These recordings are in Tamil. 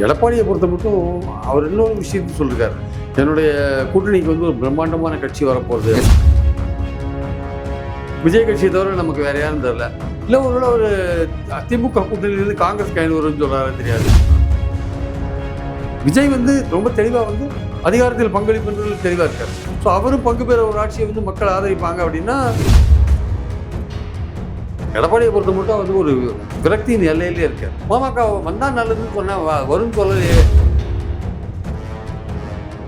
எடப்பாடியை பொறுத்த மட்டும் அவர் இன்னொரு விஷயத்தை சொல்லியிருக்காரு. என்னுடைய கூட்டணிக்கு வந்து ஒரு பிரம்மாண்டமான கட்சி வரப்போகுது. விஜய் கட்சியை தவிர நமக்கு வேற யாரும் தெரியல. இல்லை ஒருவேளை ஒரு திமுக கூட்டணியிலிருந்து காங்கிரஸ் கையில் வரும்னு சொல்றாரு தெரியாது. விஜய் வந்து ரொம்ப தெளிவாக வந்து அதிகாரத்தில் பங்களிப்புன்றது தெளிவாக இருக்காரு. ஸோ அவரும் பங்கு பெற ஒரு ஆட்சியை வந்து மக்கள் ஆதரிப்பாங்க அப்படின்னா எடப்பாடியை பொறுத்த மட்டும் வந்து ஒரு விரக்தியின் எல்லையிலே இருக்காரு. பாமக வந்தால் நல்லதுன்னு சொன்னால் வரும்னு சொல்லலையே.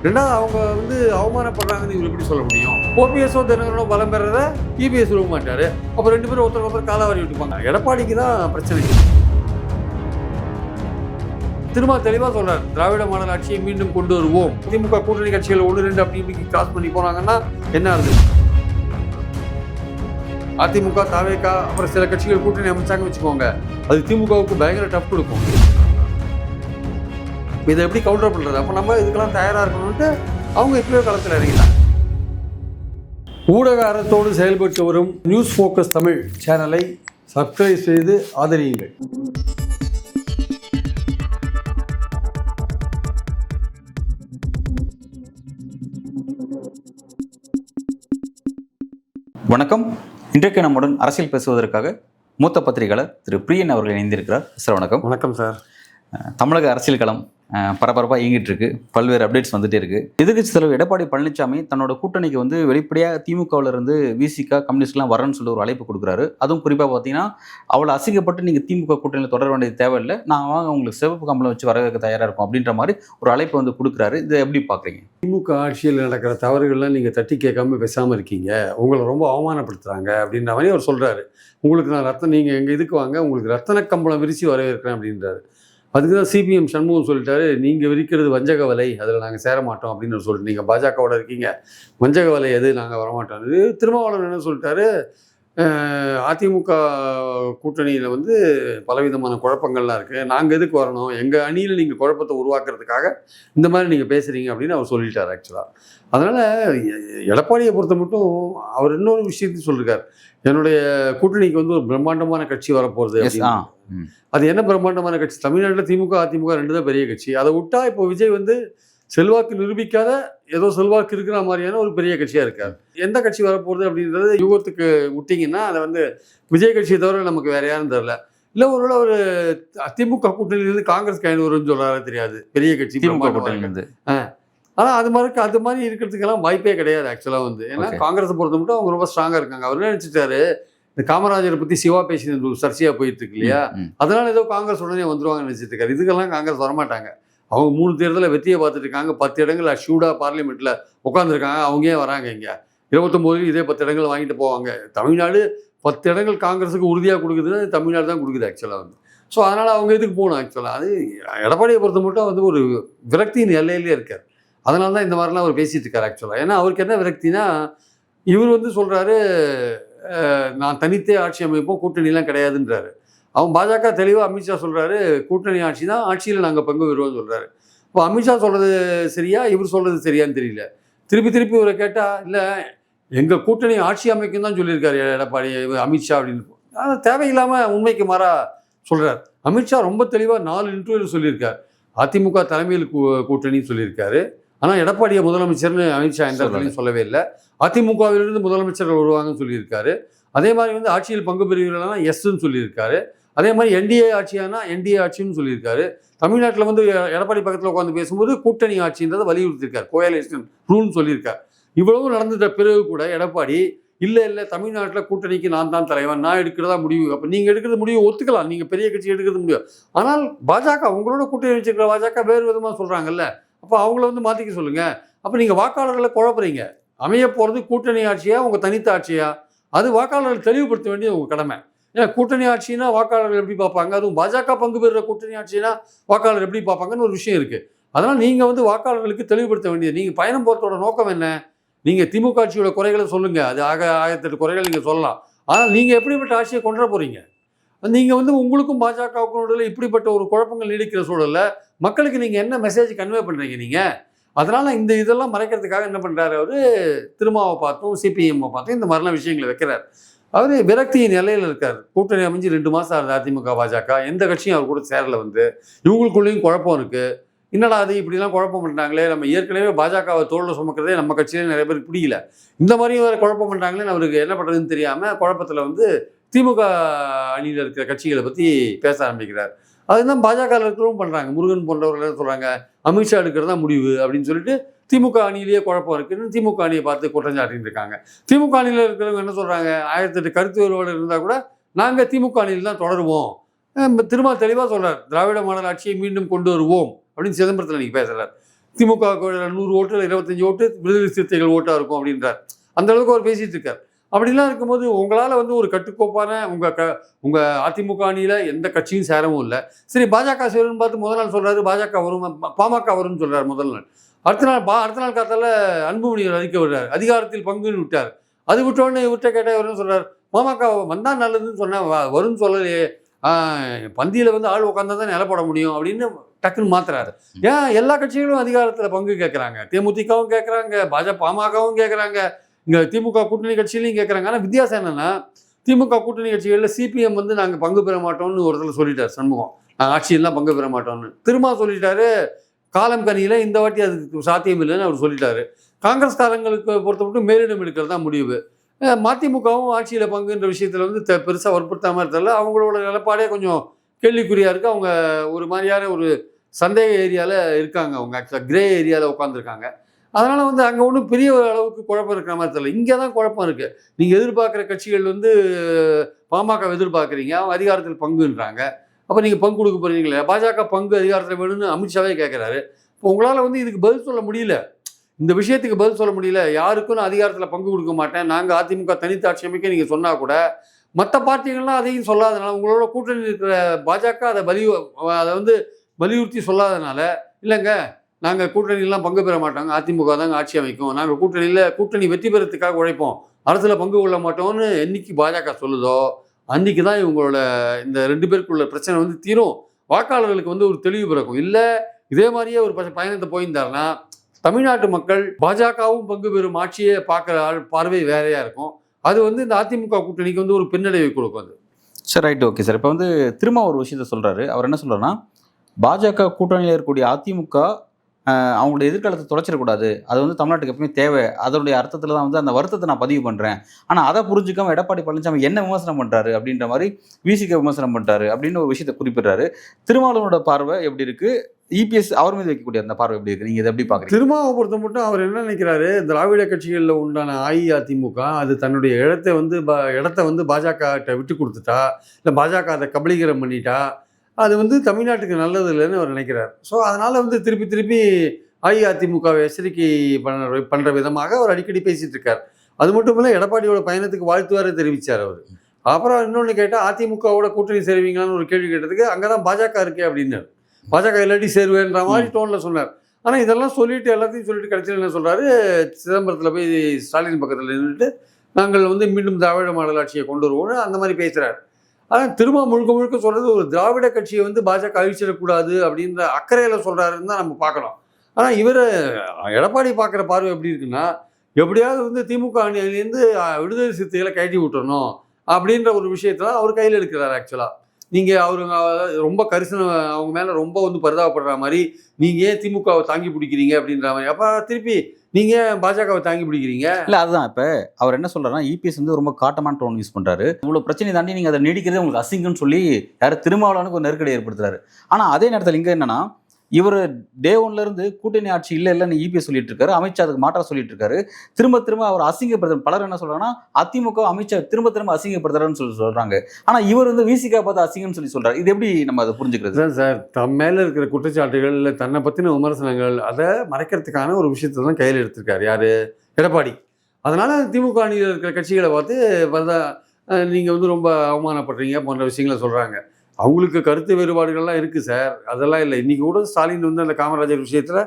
ரெண்டாவது அவங்க வந்து அவமானப்படுறாங்கன்னு இவர் எப்படி சொல்ல முடியும்? ஓபிஎஸ்ஓ தினகரனோ பலம் பெறத இபிஎஸ் விட மாட்டாரு. அப்போ ரெண்டு பேரும் ஒருத்தர் காலாவாரி விட்டுப்பாங்க. எடப்பாடிக்கு தான் பிரச்சனை. திரும்ப தெளிவாக சொல்றாரு, திராவிட மாடல் ஆட்சியை மீண்டும் கொண்டு வருவோம். திமுக கூட்டணி கட்சிகள் 1-2 அப்படி இப்படி கிராஸ் பண்ணி போனாங்கன்னா என்ன ஆகுது? அதிமுக, தவேக, அப்புறம் சில கட்சிகள் கூட்டணி அமைச்சாங்க வச்சுக்கோங்க, அது திமுகவுக்கு பயங்கர டஃப் கொடுக்கும். இதை எப்படி கவுண்டர் பண்றது? அப்போ நம்ம இதுக்கெல்லாம் தயாராக இருக்கணும்ட்டு அவங்க இப்பவே களத்தில் இறங்கிட்டாங்க. ஊடக அறத்தோடு செயல்பட்டு வரும் நியூஸ் ஃபோக்கஸ் தமிழ் சேனலை சப்ஸ்கிரைப் செய்து ஆதரியுங்கள். வணக்கம். இன்றைக்கு நம்முடன் அரசியல் பேசுவதற்காக மூத்த பத்திரிகையாளர் திரு பிரியன் அவர்கள் இணைந்திருக்கிறார். சார் வணக்கம். வணக்கம் சார். தமிழக அரசியல் களம் பரபரப்பாக இயங்கிட்டு இருக்கு. பல்வேறு அப்டேட்ஸ் வந்துட்டே இருக்கு. எதிர்க்கட்சி தலைவர் எடப்பாடி பழனிசாமி தன்னோட கூட்டணிக்கு வந்து வெளிப்படையாக திமுகவில் இருந்து விசிக கம்யூனிஸ்ட்லாம் வரணும்னு சொல்லி ஒரு அழைப்பு கொடுக்குறாரு. அதுவும் குறிப்பாக பார்த்தீங்கன்னா அவளை அசிங்கப்பட்டு நீங்கள் திமுக கூட்டணியில் தொடர வேண்டியது தேவையில்லை, நாங்கள் உங்களுக்கு சிவப்பு கம்பளம் வச்சு வரவேற்க தயாராக இருக்கும் அப்படின்ற மாதிரி ஒரு அழைப்பு வந்து கொடுக்குறாரு. இதை எப்படி பார்க்குறீங்க? திமுக ஆட்சியில் நடக்கிற தவறுகள்லாம் நீங்கள் தட்டி கேட்காம பேசாமல் இருக்கீங்க, உங்களை ரொம்ப அவமானப்படுத்துகிறாங்க அப்படின்ற மாதிரி அவர் சொல்கிறாரு. உங்களுக்கு நான் நீங்கள் எங்கள் இதுக்கு வாங்க, உங்களுக்கு ரத்தன கம்பளம் விரிச்சு வரவேற்கிறேன் அப்படின்றாரு. அதுக்கு தான் சிபிஎம் சண்முகம் சொல்லிட்டாரு, நீங்கள் விரிக்கிறது வஞ்சக வலை, அதில் நாங்கள் சேர மாட்டோம் அப்படின்னு சொல்லிட்டு, நீங்கள் பாஜகவோட இருக்கீங்க, வஞ்சக வலை எது, நாங்கள் வரமாட்டோம். இது திருமாவளவன் என்ன சொல்லிட்டாரு, அதிமுக கூட்டணியில் வந்து பலவிதமான குழப்பங்கள்லாம் இருக்குது, நாங்கள் எதுக்கு வரணும், எங்கள் அணியில் நீங்கள் குழப்பத்தை உருவாக்குறதுக்காக இந்த மாதிரி நீங்கள் பேசுகிறீங்க அப்படின்னு அவர் சொல்லிட்டார் ஆக்சுவலாக. அதனால் எடப்பாடியை பொறுத்த மட்டும் அவர் இன்னொரு விஷயத்தையும் சொல்லியிருக்கார், என்னுடைய கூட்டணிக்கு வந்து ஒரு பிரம்மாண்டமான கட்சி வரப்போகிறது. அது என்ன பிரம்மாண்டமான கட்சி? தமிழ்நாட்டில் திமுக அதிமுக 2 தான் பெரிய கட்சி. அதை விட்டா இப்போ விஜய் வந்து செல்வாக்கு நிரூபிக்காத ஏதோ செல்வாக்கு இருக்கிற மாதிரியான ஒரு பெரிய கட்சியாக இருக்கார். எந்த கட்சி வரப்போகுது அப்படின்றது யுகத்துக்கு விட்டிங்கன்னா அதை வந்து விஜய் கட்சியை தவிர நமக்கு வேற யாரும் தெரியல. இல்லை ஒருவேளை ஒரு திமுக கூட்டணியிலிருந்து காங்கிரஸ் கையில் வரும்னு சொல்றாரு தெரியாது, பெரிய கட்சி திமுக கூட்டணியிலிருந்து. ஆனால் அது மாதிரி இருக்கிறதுக்கெல்லாம் வாய்ப்பே கிடையாது ஆக்சுவலாக வந்து. ஏன்னா காங்கிரஸை பொறுத்த மட்டும் அவங்க ரொம்ப ஸ்ட்ராங்காக இருக்காங்க. அவர் நினைச்சிட்டாரு, இந்த காமராஜரை பற்றி சிவா பேசினது ஒரு சர்ச்சையாக போயிட்டு இருக்கு இல்லையா, அதனால ஏதோ காங்கிரஸ் உடனே வந்துருவாங்கன்னு நினைச்சிட்டு இருக்காரு. இதுக்கெல்லாம் காங்கிரஸ் வரமாட்டாங்க. அவங்க 3 தேர்தலில் வெற்றியை பார்த்துட்டு இருக்காங்க. 10 இடங்கள் அஷ்யூடாக பார்லிமெண்ட்டில் உட்காந்துருக்காங்க. அவங்க ஏன் வராங்க? இங்கே 29 இதே 10 இடங்கள் வாங்கிட்டு போவாங்க. தமிழ்நாடு 10 இடங்கள் காங்கிரஸுக்கு உறுதியாக கொடுக்குதுன்னா தமிழ்நாடு தான் கொடுக்குது ஆக்சுவலாக வந்து. ஸோ அதனால் அவங்க இதுக்கு போகணும் ஆக்சுவலாக. அது எடப்பாடியை பொறுத்த மட்டும் வந்து ஒரு விரக்தியின் எல்லையிலே இருக்கார். அதனால தான் இந்த மாதிரிலாம் அவர் பேசிகிட்டு இருக்கார் ஆக்சுவலாக. ஏன்னா அவருக்கு என்ன விரக்தினா, இவர் வந்து சொல்கிறாரு, நான் தனித்தே ஆட்சி அமைப்போம், கூட்டணிலாம் கிடையாதுன்றாரு. அவன் பாஜக தெளிவாக அமித்ஷா சொல்கிறாரு, கூட்டணி ஆட்சி தான், ஆட்சியில் நாங்கள் பங்கு பெறுவோம்னு சொல்கிறாரு. இப்போ அமித்ஷா சொல்கிறது சரியா, இவர் சொல்கிறது சரியான்னு தெரியல. திருப்பி இவரை கேட்டால், இல்லை எங்கள் கூட்டணி ஆட்சி அமைக்கும் தான் சொல்லியிருக்காரு எடப்பாடி அமித்ஷா அப்படின்னு. ஆனால் தேவையில்லாமல் உண்மைக்கு மாறா சொல்கிறார். அமித்ஷா ரொம்ப தெளிவாக 4 இன்டர்வியூவில் சொல்லியிருக்கார், அதிமுக தலைமையில் கூட்டணின்னு சொல்லியிருக்காரு. ஆனால் எடப்பாடியை முதலமைச்சர்னு அமித்ஷா எந்த இடத்துலையும் சொல்லவே இல்லை. அதிமுகவிலிருந்து முதலமைச்சர்கள் வருவாங்கன்னு சொல்லியிருக்காரு. அதே மாதிரி வந்து ஆட்சியில் பங்கு பெறுவீர்கள்னா எஸ்ன்னு சொல்லியிருக்காரு. அதே மாதிரி என்டிஏ ஆட்சியானா என்டிஏ ஆட்சின்னு சொல்லியிருக்காரு. தமிழ்நாட்டில் வந்து எடப்பாடி பக்கத்தில் உட்காந்து பேசும்போது கூட்டணி ஆட்சின்றதை வலியுறுத்தியிருக்காரு, கோயலேஷன் ரூல்னு சொல்லியிருக்காரு. இவ்வளவு நடந்துட்ட பிறகு கூட எடப்பாடி இல்லை தமிழ்நாட்டில் கூட்டணிக்கு நான் தான் தலைவன், நான் எடுக்கிறதா முடிவு. அப்போ நீங்கள் எடுக்கிறது முடிவு ஒத்துக்கலாம், நீங்கள் பெரிய கட்சி எடுக்கிறது முடியும். ஆனால் பாஜக உங்களோட கூட்டணி வச்சுருக்கிற பாஜக வேறு விதமாக சொல்கிறாங்கல்ல, அப்போ அவங்கள வந்து மாற்றிக்க சொல்லுங்கள். அப்போ நீங்கள் வாக்காளர்களை குழப்பறீங்க. அமைய போகிறது கூட்டணி ஆட்சியா உங்கள் தனித்த ஆட்சியா, அது வாக்காளர்கள் தெளிவுபடுத்த வேண்டியது உங்கள் கடமை. ஏன்னா கூட்டணி ஆட்சினா வாக்காளர்கள் எப்படி பார்ப்பாங்க, அதுவும் பாஜக பங்கு பெறுற கூட்டணி ஆட்சினா வாக்காளர் எப்படி பார்ப்பாங்கன்னு ஒரு விஷயம் இருக்குது. அதனால் நீங்கள் வந்து வாக்காளர்களுக்கு தெளிவுபடுத்த வேண்டியது. நீங்கள் பயணம் போகிறதோட நோக்கம் என்ன? நீங்கள் திமுக ஆட்சியோட குறைகளை சொல்லுங்கள், அது 1008 குறைகள் நீங்கள் சொல்லலாம். ஆனால் நீங்கள் எப்படிப்பட்ட ஆட்சியை கொண்டு போகிறீங்க? நீங்கள் வந்து உங்களுக்கும் பாஜகவுக்கும் இடையில இப்படிப்பட்ட ஒரு குழப்பங்கள் நீடிக்கிற சூழலில் மக்களுக்கு நீங்கள் என்ன மெசேஜ் கன்வே பண்ணுறீங்க நீங்கள்? அதனால் இதெல்லாம் மறைக்கிறதுக்காக என்ன பண்ணுறாரு, அவர் திருமாவை பார்த்தும் சிபிஎம்மை பார்த்தும் இந்த மாதிரிலாம் விஷயங்களை வைக்கிறார். அவர் விரக்தி நிலையில் இருக்கார். கூட்டணி அமைஞ்சு 2 மாதம் ஆகுது அதிமுக பாஜக, எந்த கட்சியும் அவர் கூட சேரல. இவங்களுக்குள்ளேயும் குழப்பம் இருக்குது. என்னடா அது இப்படிலாம் குழப்பம் பண்ணுறாங்களே, நம்ம ஏற்கனவே பாஜகவை தோளில் சுமக்கிறதே நம்ம கட்சியிலே நிறைய பேருக்கு பிடிக்கல, இந்த மாதிரியும் வேறு குழப்பம் பண்ணுறாங்களேன்னு அவருக்கு என்ன பண்ணுறதுன்னு தெரியாமல் குழப்பத்தில் திமுக அணியில் இருக்கிற கட்சிகளை பற்றி பேச ஆரம்பிக்கிறார். அதுதான் பாஜகவில் இருக்கிறவங்க பண்ணுறாங்க. முருகன் போன்றவர்கள் சொல்கிறாங்க அமித்ஷா எடுக்கிறது தான் முடிவு அப்படின்னு சொல்லிட்டு திமுக அணியிலேயே குழப்பம் இருக்குன்னு திமுக அணியை பார்த்து குற்றஞ்சாட்டின்னு இருக்காங்க. திமுக அணியில் இருக்கிறவங்க என்ன சொல்கிறாங்க, 1008 கருத்து வேறுபாடு இருந்தால் கூட நாங்கள் திமுக அணியில் தான் தொடருவோம். திரும்ப தெளிவாக சொல்கிறார், திராவிட மாடல் ஆட்சியை மீண்டும் கொண்டு வருவோம் அப்படின்னு சிதம்பரத்தில் இன்றைக்கி பேசுகிறார். திமுக 100 ஓட்டு 25 ஓட்டு விடுதலை சிறுத்தைகள் ஓட்டாக இருக்கும் அப்படின்றார். அந்த அளவுக்கு அவர் பேசிகிட்டு இருக்கார். அப்படிலாம் இருக்கும்போது உங்களால் ஒரு கட்டுக்கோப்பான உங்கள் அதிமுக அணியில் எந்த கட்சியும் சேரவும் இல்லை. சரி பாஜக சேரும்னு பார்த்து முதல் நாள் சொல்கிறாரு பாஜக வரும், பாமக வரும்னு சொல்கிறார் முதல் நாள். அடுத்த நாள் காத்தால அன்புமணியர் அறிக்கை விடுறார், அதிகாரத்தில் பங்குன்னு விட்டார். அது விட்டோடனே இவர்கிட்ட கேட்டால் வரும்னு சொல்கிறார், பாமக வந்தால் நல்லதுன்னு சொன்னால் வரும்னு சொல்லலையே, பந்தியில் ஆள் உட்காந்தா தான் நில போட முடியும் அப்படின்னு டக்குன்னு மாத்துறாரு. ஏன் எல்லா கட்சிகளும் அதிகாரத்தில் பங்கு கேட்குறாங்க, தேமுதிகவும் கேட்குறாங்க, பாமகவும் கேட்குறாங்க, இங்கே திமுக கூட்டணி கட்சியிலையும் கேட்குறாங்க. ஆனால் வித்தியாசம் என்னென்னா திமுக கூட்டணி கட்சிகளில் சிபிஎம் நாங்கள் பங்கு பெற மாட்டோம்னு ஒருத்தர் சொல்லிட்டார் சண்முகம், நாங்கள் ஆட்சியெல்லாம் பங்கு பெற மாட்டோம்னு. திரும்ப சொல்லிட்டாரு காலம் கனியில் இந்த வாட்டி அதுக்கு சாத்தியம் இல்லைன்னு அவர் சொல்லிட்டாரு. காங்கிரஸ்காரங்களுக்கு பொறுத்த மட்டும் மேலிடம் எடுக்கிறது தான் முடிவு. மதிமுகவும் ஆட்சியில் பங்குன்ற விஷயத்தில் பெருசாக வற்புறுத்தாமல் இருந்ததில்ல. அவங்களோட நிலப்பாடே கொஞ்சம் கேள்விக்குறியாக இருக்குது. அவங்க ஒரு மாதிரியான ஒரு சந்தேக ஏரியாவில் இருக்காங்க. அவங்க ஆக்சுவலாக கிரே ஏரியாவில் உட்காந்துருக்காங்க. அதனால் அங்கே ஒன்றும் பெரிய அளவுக்கு குழப்பம் இருக்கிற மாதிரி தெரியல. இங்கே தான் குழப்பம் இருக்குது. நீங்கள் எதிர்பார்க்குற கட்சிகள் பாமக எதிர்பார்க்குறீங்க, அவங்க அதிகாரத்தில் பங்குன்றாங்க. அப்போ நீங்கள் பங்கு கொடுக்க போகிறீங்களே, பாஜக பங்கு அதிகாரத்தில் வேணும்னு அமித்ஷாவே கேட்குறாரு. இப்போ உங்களால் இதுக்கு பதில் சொல்ல முடியல, இந்த விஷயத்துக்கு பதில் சொல்ல முடியல. யாருக்கும் நான் அதிகாரத்தில் பங்கு கொடுக்க மாட்டேன், நாங்கள் அதிமுக தனித்து ஆட்சி அமைக்க நீங்கள் சொன்னால் கூட மற்ற பார்ட்டிகள்லாம் அதையும் சொல்லாதனால, உங்களோட கூட்டணி இருக்கிற பாஜக அதை வலியுறுத்தி சொல்லாதனால, இல்லைங்க நாங்கள் கூட்டணியெல்லாம் பங்கு பெற மாட்டோங்க, அதிமுக தாங்க ஆட்சி அமைக்கும், நாங்கள் கூட்டணி வெற்றி பெறத்துக்காக உழைப்போம், அரசில் பங்கு கொள்ள மாட்டோம்னு என்னைக்கு பாஜக சொல்லுதோ அன்றைக்கி தான் இவங்களோட இந்த 2 பேருக்குள்ள பிரச்சனை தீரும், வாக்காளர்களுக்கு ஒரு தெளிவு பிறக்கும். இல்லை இதே மாதிரியே ஒரு பயணத்தை போயிருந்தாருன்னா தமிழ்நாட்டு மக்கள் பாஜகவும் பங்கு பெறும் ஆட்சியை பார்க்குற பார்வை வேறையாக இருக்கும். அது இந்த அதிமுக கூட்டணிக்கு ஒரு பின்னடைவை கொடுக்கும். அது சார் ரைட், ஓகே சார். இப்போ திரும்ப ஒரு விஷயத்த சொல்கிறாரு. அவர் என்ன சொல்கிறாருன்னா, பாஜக கூட்டணியில் இருக்கக்கூடிய அதிமுக அவங்களுடைய எதிர்காலத்தை தொலைச்சிடக்கூடாது, அது தமிழ்நாட்டுக்கு எப்பவுமே தேவை, அதனுடைய அர்த்தத்தில் தான் அந்த வருத்தத்தை நான் பதிவு பண்ணுறேன். ஆனால் அதை புரிஞ்சுக்காம எடப்பாடி பழனிசாமி என்ன விமர்சனம் பண்ணுறாரு அப்படின்ற மாதிரி விசிக விமர்சனம் பண்ணுறாரு அப்படின்னு ஒரு விஷயத்தை குறிப்பிடுறாரு. திருமாவளவனோட பார்வை எப்படி இருக்குது, இபிஎஸ் அவர் மீது வைக்கக்கூடிய அந்த பார்வை எப்படி இருக்குது, நீங்கள் இதை எப்படி பார்க்குறீங்க? திருமாவை பொறுத்த மட்டும் அவர் என்ன நினைக்கிறாரு, திராவிட கட்சிகளில் உண்டான அஇஅதிமுக அது தன்னுடைய இடத்தை பாஜக விட்டு கொடுத்துட்டா, இல்லை பாஜக அதை கபலீகரம் பண்ணிட்டா, அது தமிழ்நாட்டுக்கு நல்லது இல்லைன்னு அவர் நினைக்கிறார். ஸோ அதனால் திருப்பி அஇஅதிமுகவை எச்சரிக்கை பண்ணுற விதமாக அவர் அடிக்கடி பேசிகிட்டு இருக்கார். அது மட்டும் இல்லை, எடப்பாடியோட பயணத்துக்கு வாழ்த்துவார தெரிவித்தார் அவர். அப்புறம் இன்னொன்று கேட்டால் அதிமுகவோட கூட்டணி சேருவீங்களான்னு ஒரு கேள்வி கேட்டதுக்கு அங்கே தான் பாஜக இருக்கே அப்படின்னார். பாஜக இல்லாட்டி சேருவேன்ற மாதிரி டோனில் சொன்னார். ஆனால் இதெல்லாம் எல்லாத்தையும் சொல்லிட்டு கடைசியில் என்ன சொல்கிறாரு, சிதம்பரத்தில் போய் ஸ்டாலின் பக்கத்தில் நின்றுட்டு நாங்கள் மீண்டும் திராவிட மாடல் ஆட்சியை கொண்டு வருவோம்னு அந்த மாதிரி பேசுகிறார். ஆனால் திரும்ப முழுக்க சொல்கிறது ஒரு திராவிட கட்சியை பாஜக அழிச்சிடக்கூடாது அப்படின்ற அக்கறையில் சொல்கிறாருன்னு தான் நம்ம பார்க்கலாம். ஆனால் எடப்பாடி பார்க்குற பார்வை எப்படி இருக்குன்னா, எப்படியாவது திமுக அணியிலேருந்து விடுதலை சிறுத்தைகளை கழட்டி விட்டுறணும் அப்படின்ற ஒரு விஷயத்தான் அவர் கையில் எடுக்கிறார். ஆக்சுவலாக நீங்கள் ரொம்ப கரிசனம் அவங்க மேலே ரொம்ப பரிதாபப்படுற மாதிரி, நீங்கள் ஏன் திமுகவை தாங்கி பிடிக்கிறீங்க அப்படின்ற மாதிரி. அப்போ திருப்பி நீங்கள் ஏன் பாஜகவை தாங்கி பிடிக்கிறீங்க? இல்லை அதுதான் இப்போ அவர் என்ன சொல்கிறாருன்னா, இபிஎஸ் ரொம்ப காட்டமான டோன் யூஸ் பண்ணுறாரு. இவ்வளோ பிரச்சனை தாண்டி நீங்கள் அதை நீடிக்கிறதே உங்களுக்கு அசிங்கன்னு சொல்லி திருமாவளவனுக்கு ஒரு நெருக்கடி ஏற்படுத்துறாரு. ஆனால் அதே நேரத்தில் இங்கே என்னன்னா, இவர் டே 1லேருந்து கூட்டணி ஆட்சி இல்லைன்னு இபிஎஸ் சொல்லிட்டு இருக்காரு, அமித்ஷா அதுக்கு மாற்றா சொல்லிட்டு இருக்காரு. திரும்ப அவர் அசிங்கப்படுத்துறாரு. பலர் என்ன சொல்றாங்கன்னா, அதிமுக அமித்ஷா திரும்ப அசிங்கப்படுத்துறாருன்னு சொல்றாங்க. ஆனால் இவர் விசிகா பார்த்து அசிங்கன்னு சொல்றாரு. இது எப்படி நம்ம அதை புரிஞ்சுக்கிறது? சார் தம் மேலே இருக்கிற குற்றச்சாட்டுகள் இல்லை தன்னை பற்றின விமர்சனங்கள் அதை மறைக்கிறதுக்கான ஒரு விஷயத்தை தான் கையில் எடுத்திருக்காரு யார், எடப்பாடி. அதனால் திமுக அணியில் இருக்கிற கட்சிகளை பார்த்து நீங்கள் ரொம்ப அவமானப்படுறீங்க போன்ற விஷயங்களை சொல்கிறாங்க. அவங்களுக்கு கருத்து வேறுபாடுகள்லாம் இருக்குது சார், அதெல்லாம் இல்லை. இன்றைக்கி கூட ஸ்டாலின் அந்த காமராஜர் விஷயத்தில்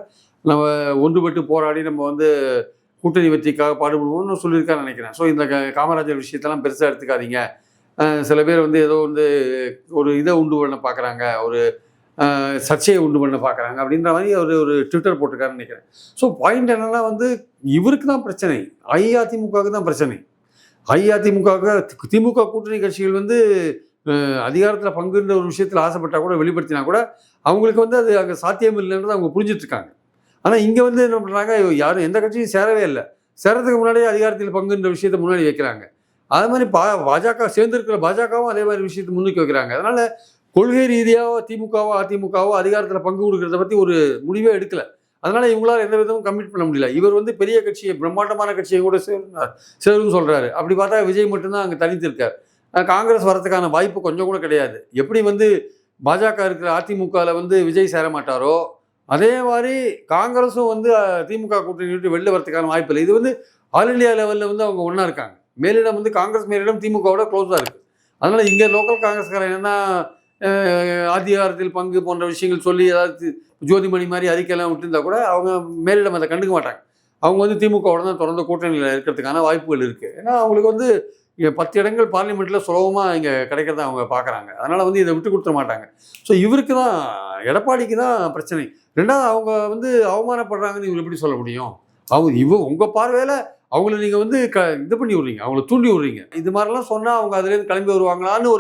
நம்ம ஒன்றுபட்டு போராடி நம்ம கூட்டணி வெற்றிக்காக பாடுபடுவோம்னு சொல்லியிருக்கான்னு நினைக்கிறேன். ஸோ இந்த காமராஜர் விஷயத்தெல்லாம் பெருசாக எடுத்துக்காதீங்க. சில பேர் ஏதோ ஒரு இதை உண்டு பண்ண பார்க்குறாங்க, ஒரு சர்ச்சையை உண்டு பண்ண பார்க்குறாங்க அப்படின்ற மாதிரி ஒரு ட்விட்டர் போட்டிருக்காருன்னு நினைக்கிறேன். ஸோ பாயிண்ட் என்னென்னா இவருக்கு தான் பிரச்சனை, அஇஅதிமுகவுக்கு தான் பிரச்சனை. அஇஅதிமுகவுக்கு திமுக கூட்டணி கட்சிகள் வந்து அதிகாரத்தில் பங்குன்ற ஒரு விஷயத்தில் ஆசைப்பட்டா கூட வெளிப்படுத்தினா கூட அவங்களுக்கு வந்து அது அங்கே சாத்தியம் இல்லைன்றது அவங்க புரிஞ்சுட்டு இருக்காங்க. ஆனால் இங்கே வந்து என்ன பண்ணுறாங்க, யாரும் எந்த கட்சியும் சேரவே இல்லை. சேரத்துக்கு முன்னாடியே அதிகாரத்தில் பங்குன்ற விஷயத்தை முன்னாடி வைக்கிறாங்க. அது மாதிரி பாஜக சேர்ந்திருக்கிற பாஜகவும் அதே மாதிரி விஷயத்தை முன்னுக்கு வைக்கிறாங்க. அதனால கொள்கை ரீதியாக திமுகவோ அதிமுகவோ அதிகாரத்தில் பங்கு கொடுக்கறத பற்றி ஒரு முடிவே எடுக்கல. அதனால இவங்களால எந்த விதமும் கமிட் பண்ண முடியல. இவர் வந்து பெரிய கட்சியை, பிரம்மாண்டமான கட்சியை கூட சேருன்னு சொல்றாரு. அப்படி பார்த்தா விஜய் மட்டும்தான் அங்கே தனித்து இருக்கார். காங்கிரஸ் வரதுக்கான வாய்ப்பு கொஞ்சம் கூட கிடையாது. எப்படி வந்து பாஜக இருக்கிற அதிமுகவில் வந்து விஜய் சேர மாட்டாரோ, அதே மாதிரி காங்கிரஸும் வந்து திமுக கூட்டணி விட்டு வெளில வரதுக்கான வாய்ப்பு இல்லை. இது வந்து ஆல் இண்டியா லெவலில் வந்து அவங்க ஒன்றா இருக்காங்க. மேலிடம் வந்து காங்கிரஸ் மேலிடம் திமுகவோட க்ளோஸாக இருக்குது. அதனால இங்கே லோக்கல் காங்கிரஸ்காரன் என்ன அதிகாரத்தில் பங்கு போன்ற விஷயங்கள் சொல்லி ஏதாவது ஜோதிமணி மாதிரி அறிக்கையெல்லாம் விட்டுருந்தா கூட அவங்க மேலிடம் அதை கண்டுக்க மாட்டாங்க. அவங்க வந்து திமுகவோட தான் தொடர்ந்து கூட்டணியில் இருக்கிறதுக்கான வாய்ப்புகள் இருக்குது. ஏன்னா அவங்களுக்கு வந்து இங்கே 10 இடங்கள் பார்லிமெண்ட்டில் சுலபமாக இங்கே கிடைக்கிறத அவங்க பார்க்குறாங்க. அதனால் வந்து இதை விட்டு கொடுத்துட மாட்டாங்க. ஸோ இவருக்கு தான், எடப்பாடிக்கு தான் பிரச்சனை. ரெண்டாவது அவங்க வந்து அவமானப்படுறாங்கன்னு இவர் எப்படி சொல்ல முடியும்? அவங்க உங்கள் பார்வையில் அவங்கள நீங்கள் வந்து இது பண்ணி விட்றீங்க, அவங்கள தூண்டி விட்றீங்க. இது மாதிரிலாம் சொன்னால் அவங்க அதுலேருந்து கிளம்பி வருவாங்களான்னு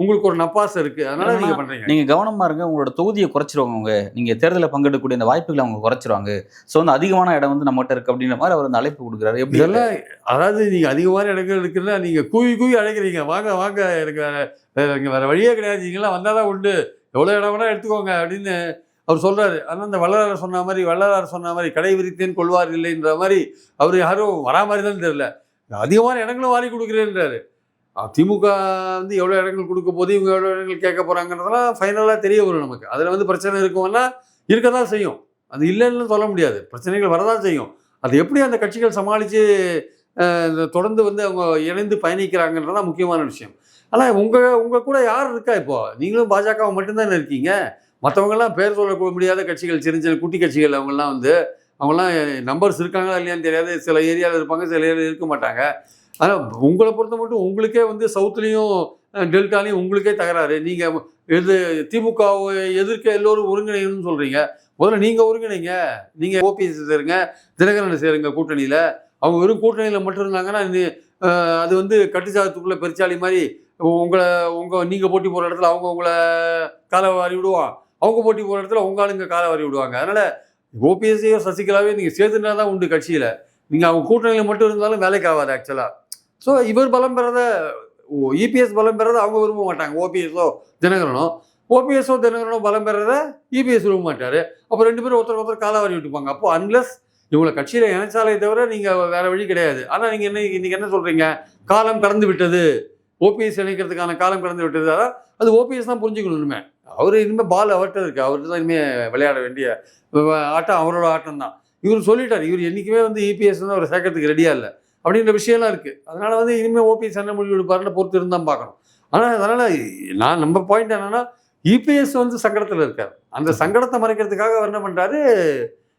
உங்களுக்கு ஒரு நப்பாசை இருக்குது. அதனால நீங்கள் பண்ணுறீங்க. நீங்கள் கவனமாக இருங்க, உங்களோட தொகுதியை குறைச்சிருவாங்க. அவங்க நீங்கள் தேர்தலில் பங்கெடுக்கக்கூடிய அந்த வாய்ப்புகளை அவங்க குறைச்சிருவாங்க. ஸோ வந்து அதிகமான இடம் வந்து நம்மகிட்ட இருக்குது அப்படின்ற மாதிரி அவர் அந்த அழைப்பு கொடுக்குறாரு. எப்படி இதெல்லாம் அதாவது நீங்கள் அதிகமான இடங்கள் இருக்குன்னா நீங்கள் கூவி அழைக்கிறீங்க, வாங்க வாங்க, எனக்கு இங்கே வேறு வழியே கிடையாது, நீங்களாம் வந்தால் தான் உண்டு, எவ்வளோ இடம் வேணால் எடுத்துக்கோங்க அப்படின்னு அவர் சொல்கிறாரு. ஆனால் அந்த வள்ளலார் சொன்ன மாதிரி கடை விரித்தேன் கொள்வார் இல்லைன்ற மாதிரி அவர் யாரும் வரா மாதிரி தான் தெரியல. அதிகமான இடங்களும் வாரி கொடுக்குறேன்றாரு. திமுக வந்து எவ்வளோ இடங்கள் கொடுக்க போது, இவங்க எவ்வளோ இடங்கள் கேட்க போகிறாங்கிறதெல்லாம் ஃபைனலாக தெரிய வரும் நமக்கு. அதில் வந்து பிரச்சனை இருக்கும்னா இருக்க தான் செய்யும், அது இல்லைன்னு சொல்ல முடியாது. பிரச்சனைகள் வரதான் செய்யும். அது எப்படி அந்த கட்சிகள் சமாளித்து தொடர்ந்து வந்து அவங்க இணைந்து பயணிக்கிறாங்கன்றதான் முக்கியமான விஷயம். ஆனால் உங்கள் கூட யார் இருக்கா? இப்போது நீங்களும் பாஜக மட்டும்தான் இருக்கீங்க. மற்றவங்கெல்லாம் பேர் சொல்ல முடியாத கட்சிகள், சின்ன சின்ன குட்டி கட்சிகள், அவங்கெல்லாம் நம்பர்ஸ் இருக்காங்களா இல்லையான்னு தெரியாது. சில ஏரியாவில் இருப்பாங்க, சில ஏரியாவில் இருக்க மாட்டாங்க. ஆனால் உங்களை பொறுத்த மட்டும் உங்களுக்கே வந்து சவுத்துலேயும் டெல்டாலையும் உங்களுக்கே தகராறு. நீங்கள் திமுகவை எதிர்க்க எல்லோரும் ஒருங்கிணைன்னு சொல்கிறீங்க. முதல்ல நீங்கள் ஒருங்கிணைங்க. நீங்கள் ஓபிஎஸ் சேருங்க, தினகரனை சேருங்க கூட்டணியில். அவங்க வெறும் கூட்டணியில் மட்டும் இருந்தாங்கன்னா அது வந்து கட்டுச்சாதத்துக்குள்ளே பெருச்சாளி மாதிரி நீங்கள் போட்டி போகிற இடத்துல உங்களை காலை வாரி விடுவான், அவங்க போட்டி போகிற இடத்துல ஆளுங்க காலை வாரி விடுவாங்க. அதனால் ஓபிஎஸ்ஸையோ சசிகலாவே நீங்கள் சேர்த்துனா தான் உண்டு கட்சியில். நீங்கள் அவங்க கூட்டணியில் மட்டும் இருந்தாலும் வேலைக்கு ஆகாது ஆக்சுவலாக. ஸோ இவர் பலம் பெறத, இபிஎஸ் பலம் பெறதை அவங்க விரும்ப மாட்டாங்க. ஓபிஎஸோ தினகரனோ பலம் பெறத இபிஎஸ் விரும்ப மாட்டார். அப்போ 2 பேரும் ஒருத்தர் காலை வாரி விட்டுப்பாங்க. அப்போ அன்லெஸ் இவங்களை கட்சியில் இணைச்சாலே தவிர நீங்கள் வேறு வழி கிடையாது. ஆனால் நீங்கள் இன்றைக்கி என்ன சொல்கிறீங்க, காலம் கடந்து விட்டது, ஓபிஎஸ் இணைக்கிறதுக்கான காலம் கடந்து விட்டது. அதான் அது ஓபிஎஸ் தான் புரிஞ்சுக்கணும். இனிமேல் அவர் இனிமேல் பால் அவர்கிட்ட இருக்குது, அவர்கிட்ட தான் இனிமேல் விளையாட வேண்டிய ஆட்டம் அவரோட ஆட்டம் தான். இவர் சொல்லிட்டார், இவர் என்றைக்குமே வந்து இபிஎஸ் வந்து அவர் சேர்க்கறதுக்கு ரெடியாக இல்லை அப்படின்ற விஷயம்லாம் இருக்குது. அதனால் வந்து இனிமேல் ஓபிஎஸ் என்ன முடிவு எடுப்பாருன்னு பொறுத்து இருந்தால் பார்க்கணும். ஆனால் அதனால் நம்ம பாயிண்ட் என்னென்னா, இபிஎஸ் வந்து சங்கடத்தில் இருக்கார். அந்த சங்கடத்தை மறைக்கிறதுக்காக அவர் என்ன பண்ணுறாரு,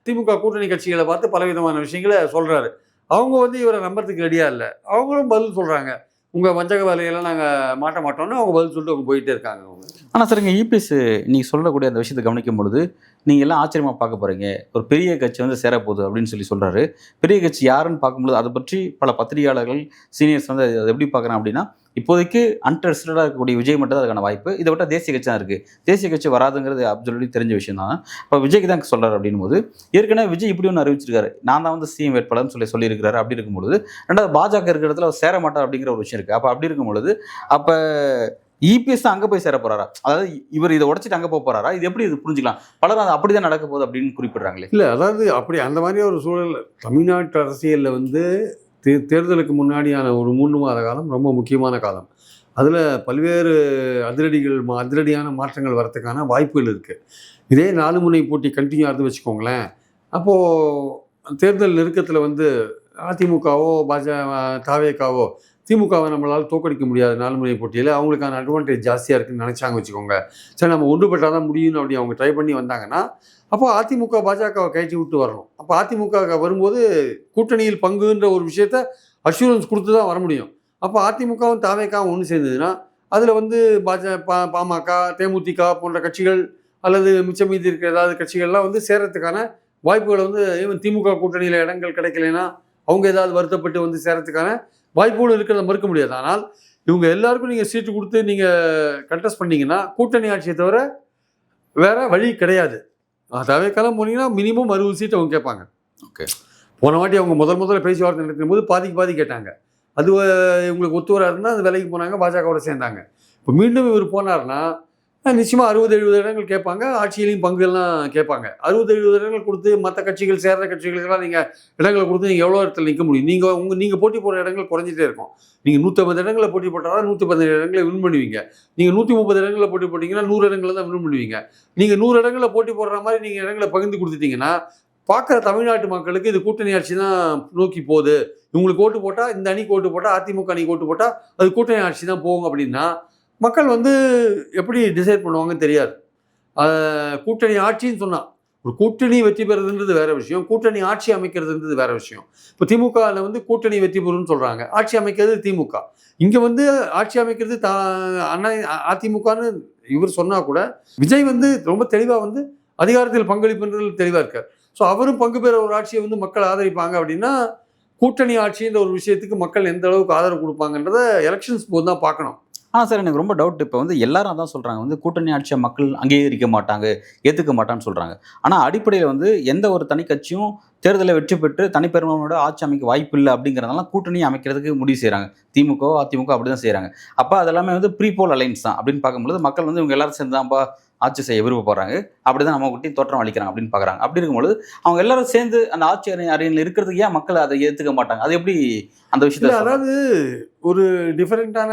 திமுக கூட்டணி கட்சிகளை பார்த்து பலவிதமான விஷயங்களை சொல்கிறாரு. அவங்க வந்து இவரை நம்புறதுக்கு ரெடியாக இல்லை. அவங்களும் பதில் சொல்கிறாங்க, உங்கள் வஞ்சக வேலையெல்லாம் நாங்கள் மாட்ட மாட்டோம்னு அவங்க பதில் சொல்லிட்டு அவங்க போயிட்டே இருக்காங்க. அவங்க ஆனால் சரிங்க, இபிஎஸ் நீங்கள் சொல்லக்கூடிய அந்த விஷயத்தை கவனிக்கும் பொழுது நீங்கள் எல்லாம் ஆச்சரியமாக பார்க்க போகிறீங்க. ஒரு பெரிய கட்சி வந்து சேரப்போகுது அப்படின்னு சொல்கிறாரு. பெரிய கட்சி யாருன்னு பார்க்கும்போது அதை பற்றி பல பத்திரிகையாளர்கள், சீனியர்ஸ் வந்து அதை எப்படி பார்க்குறாங்க அப்படின்னா, இப்போதைக்கு அன்டெஸ்டடாக இருக்கக்கூடிய விஜய் மட்டும் தான் அதுக்கான வாய்ப்பு. இதை விட்டால் தேசிய கட்சி தான் இருக்குது. தேசிய கட்சி வராதுங்கிறது அப்சல்யூட்லி தெரிஞ்ச விஷயம் தான். இப்போ விஜய்க்கு தான் சொல்கிறார் அப்படின் போது, ஏற்கனவே விஜய் இப்படி ஒன்று அறிவிச்சிருக்காரு, நான் தான் வந்து சிஎம் வேட்பாளர்னு சொல்லியிருக்கிறாரு. அப்படி இருக்கும்பொழுது ரெண்டாவது பாஜக இருக்கிற இடத்துல அவர் சேர மாட்டார் அப்படிங்கிற ஒரு விஷயம் இருக்குது. அப்போ அப்படி இருக்கும்பொழுது அப்போ இபிஎஸ் தான் அங்கே போய் சேர போகிறாரா? அதாவது இவர் இதை உடச்சிட்டு அங்கே போக போகிறாரா? இது எப்படி இது புரிஞ்சுக்கலாம்? பலரும் அது அப்படி தான் நடக்க போகுது அப்படின்னு குறிப்பிட்றாங்களே. இல்லை, அதாவது அப்படி அந்த மாதிரி ஒரு சூழல் தமிழ்நாட்டு அரசியலில் வந்து தேர்தலுக்கு முன்னாடியான ஒரு 3 மாத காலம் ரொம்ப முக்கியமான காலம். அதில் பல்வேறு அதிரடியான மாற்றங்கள் வரத்துக்கான வாய்ப்புகள் இருக்குது. இதே 4 முனை போட்டி கண்டினியூ ஆகுது வச்சுக்கோங்களேன். அப்போது தேர்தல் நெருக்கத்தில் வந்து அதிமுகவோ தாவேகாவோ திமுகவை நம்மளால் தோக்கடிக்க முடியாது 4 முனை போட்டியில். அவங்களுக்கான அட்வான்டேஜ் ஜாஸ்தியாக இருக்குதுன்னு நினச்சாங்க வச்சுக்கோங்க. சரி, நம்ம ஒன்றுபட்டால் தான் முடியும்னு அப்படி அவங்க ட்ரை பண்ணி வந்தாங்கன்னா, அப்போ அதிமுக பாஜகவை கழிச்சு விட்டு வரணும். அப்போ அதிமுக வரும்போது கூட்டணியில் பங்குன்ற ஒரு விஷயத்த அஷூரன்ஸ் கொடுத்து தான் வர முடியும். அப்போ அதிமுகவும் தாவேகாவும் ஒன்று சேர்ந்ததுன்னா அதில் வந்து பாமக, தேமுதிக போன்ற கட்சிகள் அல்லது மிச்சம் மீதி இருக்கிற ஏதாவது கட்சிகள்லாம் வந்து சேரத்துக்கான வாய்ப்புகளை வந்து ஈவன் திமுக கூட்டணியில் இடங்கள் கிடைக்கலைன்னா அவங்க ஏதாவது வருத்தப்பட்டு வந்து சேரத்துக்கான வாய்ப்புகள் இருக்கிறத மறுக்க முடியாது. ஆனால் இவங்க எல்லாருக்கும் நீங்கள் சீட்டு கொடுத்து நீங்கள் கண்டெஸ்ட் பண்ணீங்கன்னா கூட்டணி ஆட்சியை தவிர வேற வழி கிடையாது. தவிர்க்கலாம் போனீங்கன்னா மினிமம் 60 சீட் அவங்க கேட்பாங்க. ஓகே. போன வாட்டி அவங்க முதல்ல பேச்சுவார்த்தை நடத்தும் போது பாதி கேட்டாங்க. அது இவங்களுக்கு ஒத்து வராதுன்னா அது விலைக்கு போனாங்க, பாஜகவோட சேர்ந்தாங்க. இப்போ மீண்டும் இவர் போனார்னா நிச்சயமாக 60-70 இடங்கள் கேட்பாங்க, ஆட்சியிலையும் பங்குகள்லாம் கேட்பாங்க. 60-70 இடங்கள் கொடுத்து மற்ற கட்சிகள் சேர்ற கட்சிகளுக்கெல்லாம் நீங்கள் இடங்களை கொடுத்து நீங்கள் எவ்வளோ இடத்துல நிற்க முடியும்? நீங்கள் போட்டி போடுற இடங்கள் குறைஞ்சிட்டே இருக்கும். நீங்கள் 150 இடங்களில் போட்டி போட்டால் 115 இடங்களை வின் பண்ணுவீங்க. நீங்கள் 130 இடங்களில் போட்டி போட்டிங்கன்னா 100 இடங்களில் தான் வின் பண்ணுவீங்க. நீங்கள் 100 இடங்களில் போட்டி போடுற மாதிரி நீங்கள் இடங்களை பகிர்ந்து கொடுத்துட்டீங்கன்னா பார்க்குற தமிழ்நாட்டு மக்களுக்கு இது கூட்டணி ஆட்சி தான் நோக்கி போகுது, இவங்களுக்கு ஓட்டு போட்டால் இந்த அணிக்கு ஓட்டு போட்டால் அதிமுக அணிக்கு ஓட்டு போட்டால் அது கூட்டணி ஆட்சி தான் போகும் அப்படின்னா மக்கள் எப்படி டிசைட் பண்ணுவாங்கன்னு தெரியாது. கூட்டணி ஆட்சின்னு சொன்னால் ஒரு கூட்டணி வெற்றி பெறுறதுன்றது வேற விஷயம், கூட்டணி ஆட்சி அமைக்கிறதுன்றது வேற விஷயம். இப்போ திமுகவில் கூட்டணி வெற்றி பெறும்னு சொல்கிறாங்க, ஆட்சி அமைக்கிறது திமுக. இங்கே ஆட்சி அமைக்கிறது அண்ணா அதிமுகன்னு இவர் சொன்னால் கூட விஜய் ரொம்ப தெளிவாக அதிகாரத்தில் பங்களிப்புன்றது தெளிவாக இருக்கார். ஸோ அவரும் பங்கு பெற ஒரு ஆட்சியை மக்கள் ஆதரிப்பாங்க அப்படின்னா கூட்டணி ஆட்சின்ற ஒரு விஷயத்துக்கு மக்கள் எந்த அளவுக்கு ஆதரவு கொடுப்பாங்கன்றத எலெக்ஷன்ஸ் போது தான் பார்க்கணும். ஆனால் சார் எனக்கு ரொம்ப டவுட், இப்போ எல்லாரும் அதான் சொல்கிறாங்க கூட்டணி ஆட்சியை மக்கள் அங்கீகரிக்க மாட்டாங்க, ஏற்றுக்க மாட்டான்னு சொல்கிறாங்க. ஆனால் அடிப்படையில் எந்த ஒரு தனி கட்சியும் தேர்தலில் வெற்றி பெற்று தனிப்பெரும்பான்மையோட ஆட்சி அமைக்க வாய்ப்பு இல்லை அப்படிங்கிறதுனால கூட்டணி அமைக்கிறதுக்கு முடிவு செய்கிறாங்க. திமுக அதிமுக அப்படி தான் செய்கிறாங்க. அப்போ அதெல்லாமே ப்ரீபோல் அலைன்ஸ் தான் அப்படின்னு பார்க்கும்போது மக்கள் இவங்க எல்லாரும் சேர்ந்து தான்ப்பா ஆட்சி செய்ய விருப்பப்படுறாங்க, அப்படி தான் நம்ம குட்டி தோற்றம் அளிக்கிறாங்க அப்படின்னு பார்க்குறாங்க. அப்படி இருக்கும்போது அவங்க எல்லாரும் சேர்ந்து அந்த ஆட்சி அறையில் இருக்கிறதுக்கு ஏன் மக்கள் அதை ஏற்றுக்க மாட்டாங்க? அது எப்படி அந்த விஷயத்தில்? அதாவது ஒரு டிஃபரெண்ட்டான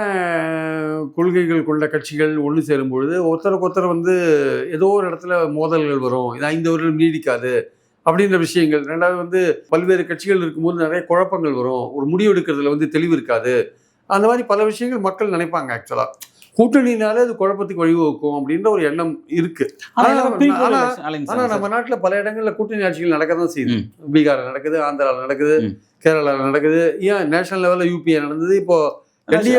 கொள்கைகள் கொண்ட கட்சிகள் ஒன்று சேரும் பொழுது ஒருத்தருக்கு ஒருத்தர் ஏதோ ஒரு இடத்துல மோதல்கள் வரும், இது 5 வருடம் நீடிக்காது அப்படின்ற விஷயங்கள். ரெண்டாவது பல்வேறு கட்சிகள் இருக்கும்போது நிறைய குழப்பங்கள் வரும், ஒரு முடிவு எடுக்கிறதுல தெளிவு இருக்காது. அந்த மாதிரி பல விஷயங்கள் மக்கள் நினைப்பாங்க. ஆக்சுவலாக கூட்டணினாலே அது குழப்பத்துக்கு வழிவகுக்கும் அப்படின்ற ஒரு எண்ணம் இருக்கு. ஆனா நம்ம நாட்டில் பல இடங்கள்ல கூட்டணி ஆட்சிகள் நடக்க தான் செய்யுது. பீகார்ல நடக்குது, ஆந்திராவில் நடக்குது, கேரளாவில் நடக்குது, ஏன் நேஷனல் லெவலில் யூபிஏ நடந்தது, இப்போ கூட்டணி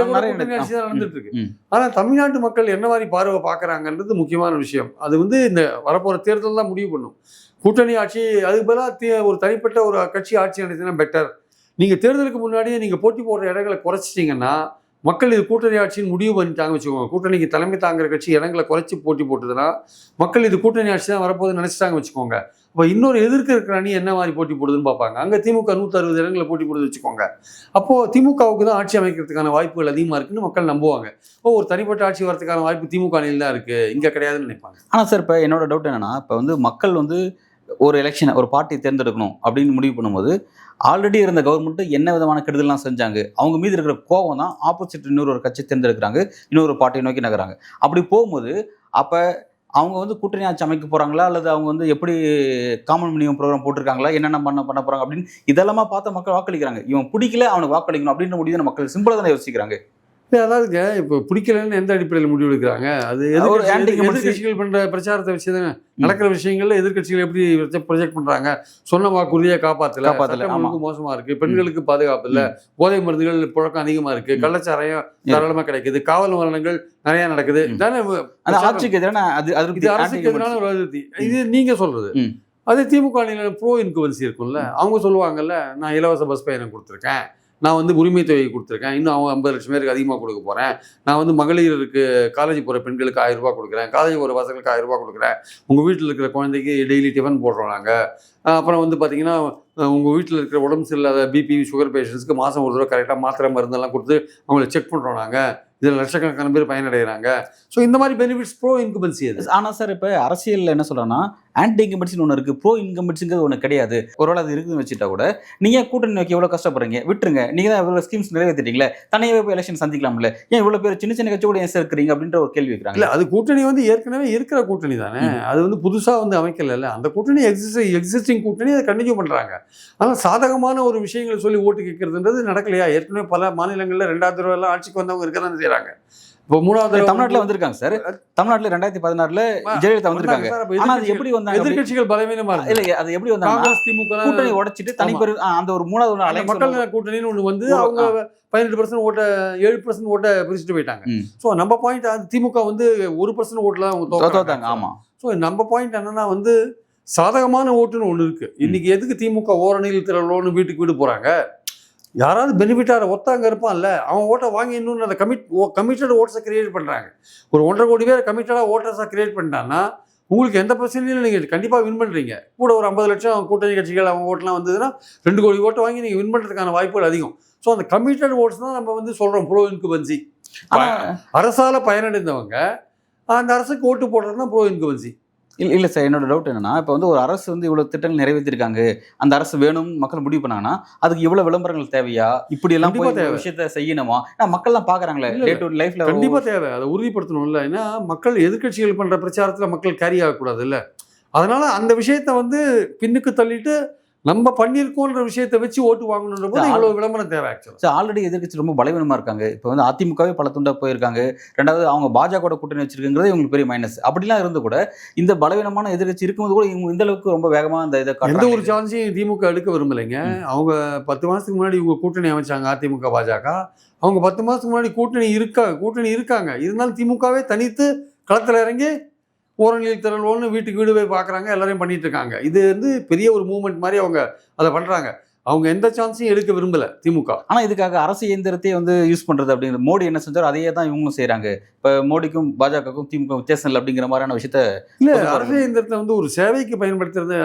ஆட்சி தான் நடந்துட்டு இருக்கு. ஆனா தமிழ்நாட்டு மக்கள் என்ன மாதிரி பார்வை பார்க்கறாங்கன்றது முக்கியமான விஷயம். அது இந்த வரப்போற தேர்தல் தான் முடிவு பண்ணும். கூட்டணி ஆட்சி அதுக்கு பதிலாக ஒரு தனிப்பட்ட ஒரு கட்சி ஆட்சி நடத்தினா பெட்டர். நீங்க தேர்தலுக்கு முன்னாடியே நீங்க போட்டி போடுற இடங்களை குறைச்சிட்டீங்கன்னா மக்கள் இது கூட்டணி ஆட்சின்னு முடிவு பண்ணிட்டாங்க வச்சுக்கோங்க. கூட்டணிக்கு தலைமை தாங்குற கட்சி இடங்களை குறைச்சி போட்டி போட்டுதுன்னா மக்கள் இது கூட்டணி ஆட்சி தான் வரப்போகுதுன்னு நினைச்சிட்டாங்க வச்சுக்கோங்க. அப்போ இன்னொரு எதிர்க்க இருக்கிற அணி என்ன மாதிரி போட்டி போடுதுன்னு பார்ப்பாங்க. அங்கே திமுக 160 இடங்களை போட்டி போடுது வச்சுக்கோங்க. அப்போது திமுகவுக்கு தான் ஆட்சி அமைக்கிறதுக்கான வாய்ப்புகள் அதிகமாக இருக்குன்னு மக்கள் நம்புவாங்க. ஒரு தனிப்பட்ட ஆட்சி வரதுக்கான வாய்ப்பு திமுக அணியில் தான் இருக்குது, இங்கே கிடையாதுன்னு நினைப்பாங்க. ஆனால் சார் இப்போ என்னோட டவுட் என்னன்னா, இப்போ மக்கள் ஒரு எலெக்ஷன் ஒரு பார்ட்டி தேர்ந்தெடுக்கணும் அப்படின்னு முடிவு பண்ணும்போது ஆல்ரெடி இருந்த கவர்மெண்ட் என்ன விதமான கெடுதலாம் செஞ்சாங்க, அவங்க மீது இருக்கிற கோவம் தான் ஆப்போசிட் இன்னொரு கட்சி தேர்ந்தெடுக்கிறாங்க, இன்னொரு பார்ட்டியை நோக்கி நகராங்க. அப்படி போகும்போது அப்போ அவங்க கூட்டணி ஆட்சி அமைக்க போகிறாங்களா, அல்லது அவங்க எப்படி காமன் மினிமம் ப்ரோக்ராம் போட்டிருக்காங்களா, என்னென்ன பண்ண போகிறாங்க அப்படின்னு இதெல்லாமா பார்த்து மக்கள் வாக்களிக்கிறாங்க. இவன் பிடிக்கல அவனுக்கு வாக்களிக்கணும் அப்படின்ற முடிவு மக்கள் சிம்பிளாக தானே யோசிக்கிறாங்க. அதாவதுங்க இப்போ பிடிக்கலன்னு எந்த அடிப்படையில் முடிவு எடுக்கிறாங்க? அது எதிர்கட்சிகள் பண்ற பிரச்சாரத்தை வச்சு தானே நடக்கிற விஷயங்கள்ல எதிர்கட்சிகள் எப்படி ப்ரொஜெக்ட் பண்றாங்க. சொன்ன வாக்குறுதியை காப்பாத்தல, மோசமா இருக்கு, பெண்களுக்கு பாதுகாப்பு இல்ல, போதை மருந்துகள் புழக்கம் அதிகமா இருக்கு, கள்ளச்சாராயம் தாராளமா கிடைக்குது, காவல் மரணங்கள் நிறைய நடக்குது. ஆட்சிக்கு எதிரான அரசுக்கு எதிரான ஒரு அதிருப்தி. இது நீங்க சொல்றது. அதே திமுக ப்ரோ இன்குவன்சி இருக்கும்ல, அவங்க சொல்லுவாங்கல்ல, நான் இலவச பஸ் பயணம் கொடுத்துருக்கேன், நான் உரிமை தொகை கொடுத்துருக்கேன், இன்னும் அவங்க 50 லட்சம் பேருக்கு அதிகமாக கொடுக்க போகிறேன், நான் மகளிருக்கு காலேஜ் போகிற பெண்களுக்கு 1000 ரூபா கொடுக்குறேன், காலேஜ் போகிற பசங்களுக்கு 1000 ரூபா கொடுக்குறேன், உங்கள் வீட்டில் இருக்கிற குழந்தைக்கு டெய்லி டிஃபன் போடுறோம் நாங்கள். அப்புறம் பார்த்தீங்கன்னா உங்கள் வீட்டில் இருக்கிற உடம்பு சரியில்லாத பிபி சுகர் பேஷண்ட்ஸ்க்கு மாதம் ஒரு தடவை கரெக்டாக மாத்திரை மருந்தெல்லாம் கொடுத்து அவங்கள செக் பண்ணுறோம் நாங்கள். இதில் லட்சக்கணக்கான பேர் பயனடைகிறாங்க. ஸோ இந்த மாதிரி பெனிஃபிட்ஸ் ப்ரோ இன்கம்பன்சி அது. ஆனால் சார் இப்போ அரசியலில் என்ன சொல்கிறேன்னா ஆன்டி இன்கம்பன்சின்னு ஒன்று இருக்குது, ப்ரோ இன்கம்பன்சிங்கிறது ஒன்று கிடையாது. ஒருவேளை அது இருக்குதுன்னு வச்சுட்டா கூட நீங்கள் கூட்டணி நோக்கி எவ்வளோ கஷ்டப்படுறீங்க, விட்டுருங்க, நீங்கள் தான் இவ்வளோ ஸ்கீம்ஸ் நிறைவேற்றிட்டீங்களே, தனியாக போய் எலெக்ஷன் சந்திக்கலாம்ல, ஏன் இவ்வளோ பேர் சின்ன சின்ன கட்சி கூட ஏன் சேர்க்கிறீங்க அப்படின்ற ஒரு கேள்வி வைக்கிறாங்க. இல்லை, அது கூட்டணி ஏற்கனவே இருக்கிற கூட்டணி தானே, அது புதுசாக அமைக்கல. அந்த கூட்டணி எக்ஸிஸ்டிங் கூட்டணி அதை கண்டினியூ பண்ணுறாங்க. ஆனால் சாதகமான ஒரு விஷயங்களை சொல்லி ஓட்டு கேட்கறதுன்றது நடக்கலையா? ஏற்கனவே பல மாநிலங்களில் 2வது தடவை ஆட்சிக்கு வந்தவங்க இருக்க தான் செய்கிறாங்க. இப்போ 3வது தமிழ்நாட்டில் வந்திருக்காங்க சார். தமிழ்நாட்டில் 2016 ஜெயலலிதா வந்திருக்காங்க. ஆனா அது எப்படி வந்தாங்க? எதிர்க்கட்சிகள் பலவீனமா இருக்கு. இல்ல, அது எப்படி வந்தாங்க? காங்கிரஸ் திமுக கூட்டணி உடைச்சிட்டு தனிப்பெரு அந்த ஒரு 3வது மக்கள் கூட்டணின்னு ஒன்று அவங்க 18% ஓட்ட 7% ஓட்ட பிரிச்சுட்டு போயிட்டாங்க. ஸோ நம்ம பாயிண்ட் அது திமுக 1% ஓட்டுல அவங்க தோத்தாங்க. ஆமா. ஸோ நம்ம பாயிண்ட் என்னன்னா சாதகமான ஓட்டுன்னு ஒன்று இருக்கு. இன்னைக்கு எதுக்கு திமுக ஓரணியில் திரளோன்னு வீட்டுக்கு வீடு போறாங்க? யாராவது பெனிஃபிட்டாக ஒருத்தங்க இருப்பான்ல, அவன் ஓட்டை வாங்கி இன்னொன்று அந்த கமிட்டட் ஓட்ஸை கிரியேட் பண்ணுறாங்க. ஒரு 1.5 கோடி பேர் கமிட்டடாக ஓட்டர்ஸாக கிரியேட் பண்ணிட்டான்னா உங்களுக்கு எந்த பிரச்சனையும் நீங்கள் கண்டிப்பாக வின் பண்ணுறீங்க. கூட ஒரு 50 லட்சம் கூட்டணி கட்சிகள் அவங்க ஓட்டெலாம் வந்ததுன்னா 2 கோடி ஓட்டை வாங்கி நீங்கள் வின் பண்ணுறதுக்கான வாய்ப்புகள் அதிகம். ஸோ அந்த கமிட்டட் ஓட்ஸ் தான் நம்ம வந்து சொல்கிறோம் ப்ரோ இன்குபன்சி. அரசால் பயனடைந்தவங்க அந்த அரசுக்கு ஓட்டு போடுறது தான் ப்ரோ இன்குபன்சி. இல்லை சார், என்னோட டவுட் என்னன்னா, இப்போ வந்து ஒரு அரசு வந்து இவ்வளோ திட்டங்கள் நிறைவேற்றிருக்காங்க, அந்த அரசு வேணும் மக்கள் முடிவு பண்ணாங்கன்னா அதுக்கு இவ்வளோ விளம்பரங்கள் தேவையா? இப்படி எல்லாம் போய் விஷயத்த செய்யணுமா? மக்கள் தான் பார்க்குறாங்களே டே டு லைஃப்ல. கண்டிப்பாக தேவை, அதை உறுதிப்படுத்தணும்ல. ஏன்னா மக்கள் எதிர்கட்சிகள் பண்ணுற பிரச்சாரத்தில் மக்கள் கேரி ஆகக்கூடாது இல்லை. அதனால அந்த விஷயத்த வந்து பின்னுக்கு தள்ளிட்டு நம்ம பண்ணியிருக்கோன்ற விஷயத்தை வச்சு ஓட்டு வாங்கணுன்ற போது இவ்வளோ விளம்பரம் தேவை. ஆக்சுவலாக ஆல்ரெடி எதிர்கட்சி ரொம்ப பலவீனமாக இருக்காங்க. இப்போ வந்து அதிமுகவே பல துண்டா போயிருக்காங்க. ரெண்டாவது அவங்க பாஜக கூட்டணி வச்சிருக்குங்கிறது இவங்களுக்கு பெரிய மைனஸ். அப்படிலாம் இருந்து கூட இந்த பலவீனமான எதிர்கட்சி இருக்கும்போது கூட இவங்க இந்த அளவுக்கு ரொம்ப வேகமாக அந்த இதை எந்த ஒரு சான்ஸையும் திமுக எடுக்க விரும்பலைங்க. அவங்க 10 மாதத்துக்கு முன்னாடி இவங்க கூட்டணி அமைச்சாங்க அதிமுக பாஜக. அவங்க 10 மாதத்துக்கு முன்னாடி கூட்டணி இருக்காங்க. இருந்தாலும் திமுகவே தனித்து களத்தில் இறங்கி ஓரணியில் திரள்வோன்னு வீட்டுக்கு வீடு போய் பார்க்குறாங்க, எல்லாரையும் பண்ணிட்டு இருக்காங்க. இது வந்து பெரிய ஒரு மூவ்மெண்ட் மாதிரி அவங்க அதை பண்ணுறாங்க. அவங்க எந்த சான்ஸையும் எடுக்க விரும்பலை திமுக. ஆனால் இதுக்காக அரசு இயந்திரத்தையே வந்து யூஸ் பண்ணுறது அப்படிங்கிற மோடி என்ன செஞ்சாரோ அதையே தான் இவங்களும் செய்கிறாங்க. இப்போ மோடிக்கும் பாஜகவுக்கும் திமுக வித்தியாசம் இல்லை அப்படிங்கிற மாதிரியான விஷயத்த இல்லை, அரசு இயந்திரத்தை வந்து ஒரு சேவைக்கு பயன்படுத்துறது,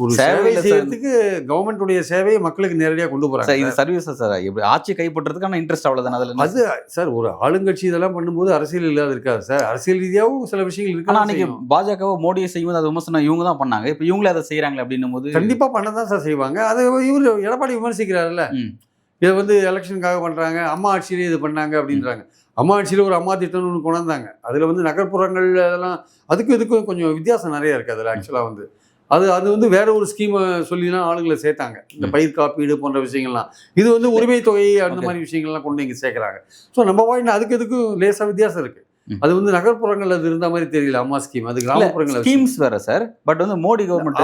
ஒரு சேவை செய்யறதுக்கு கவர்மெண்ட்டுடைய சேவையை மக்களுக்கு நேரடியாக கொண்டு போகிறாங்க. இது சர்வீஸ் சார், எப்படி ஆட்சி கைப்பற்றுறதுக்கான இன்ட்ரெஸ்ட் அவ்வளோதானே அதில். அது சார் ஒரு ஆளுங்கட்சி இதெல்லாம் பண்ணும்போது அரசியல் இல்லாத இருக்காது சார். அரசியல் ரீதியாகவும் சில விஷயங்கள் இருக்கு. ஆனால் அன்றைக்கி பாஜகவோ மோடியை செய்யும்போது அது விமர்சனம் இவங்க தான் பண்ணாங்க. இப்போ இவங்களே அதை செய்கிறாங்களே அப்படின்னும் போது கண்டிப்பாக பண்ண தான் சார் செய்வாங்க. அது இவர் எடப்பாடி விமர்சிக்கிறாருல்ல, இதை வந்து எலெக்ஷனுக்காக பண்ணுறாங்க, அம்மா ஆட்சியிலே இது பண்ணாங்க அப்படின்றாங்க. அம்மா ஆட்சியில் ஒரு அம்மா திட்டம்னு ஒன்று கொண்டாந்தாங்க. அதில் வந்து நகர்ப்புறங்கள் அதெல்லாம் அதுக்கும் இதுக்கும் கொஞ்சம் வித்தியாசம் நிறைய இருக்குது. அதில் ஆக்சுவலாக வந்து அது வந்து வேற ஒரு ஸ்கீமை சொல்லிலாம் ஆளுங்களை சேர்த்தாங்க. இந்த பயிர் காப்பீடு போன்ற விஷயங்கள்லாம், இது வந்து உரிமை தொகை அந்த மாதிரி விஷயங்கள்லாம் கொண்டு இங்கே சேர்க்குறாங்க. ஸோ நம்ம வாய்னா அதுக்கு எதுக்கும் லேசாக வித்தியாசம் இருக்குது. அது வந்து நகர்ப்புறங்கள் அது இருந்த மாதிரி தெரியல அம்மா ஸ்கீம். அது கிராமப்புறங்கள் ஸ்கீம்ஸ் வேற சார். பட் வந்து மோடி கவர்மெண்ட்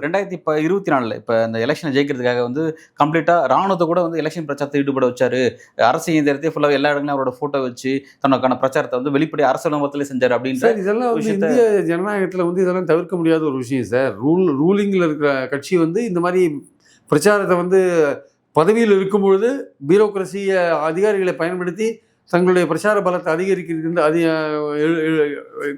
2024 இப்போ இந்த எலெக்ஷனை ஜெயிக்கிறதுக்காக வந்து கம்ப்ளீட்டா ராணுவத்தை கூட வந்து எலெக்ஷன் பிரச்சாரத்தை ஈடுபட வச்சாரு. அரசு இயந்திரத்தை ஃபுல்லாக எல்லா இடங்களும் அவரோட போட்டோ வச்சு தனக்கான பிரச்சாரத்தை வந்து வெளிப்படை அரசு அலுவலகத்திலே செஞ்சாரு அப்படின்னு சார். இதெல்லாம் வந்து இந்திய ஜனநாயகத்தில் வந்து இதெல்லாம் தவிர்க்க முடியாத ஒரு விஷயம் சார். ரூலிங்கில் இருக்கிற கட்சி வந்து இந்த மாதிரி பிரச்சாரத்தை வந்து பதவியில் இருக்கும் பொழுது பியூரோக்ரஸிய அதிகாரிகளை பயன்படுத்தி தங்களுடைய பிரச்சார பலத்தை அதிகரிக்கிறது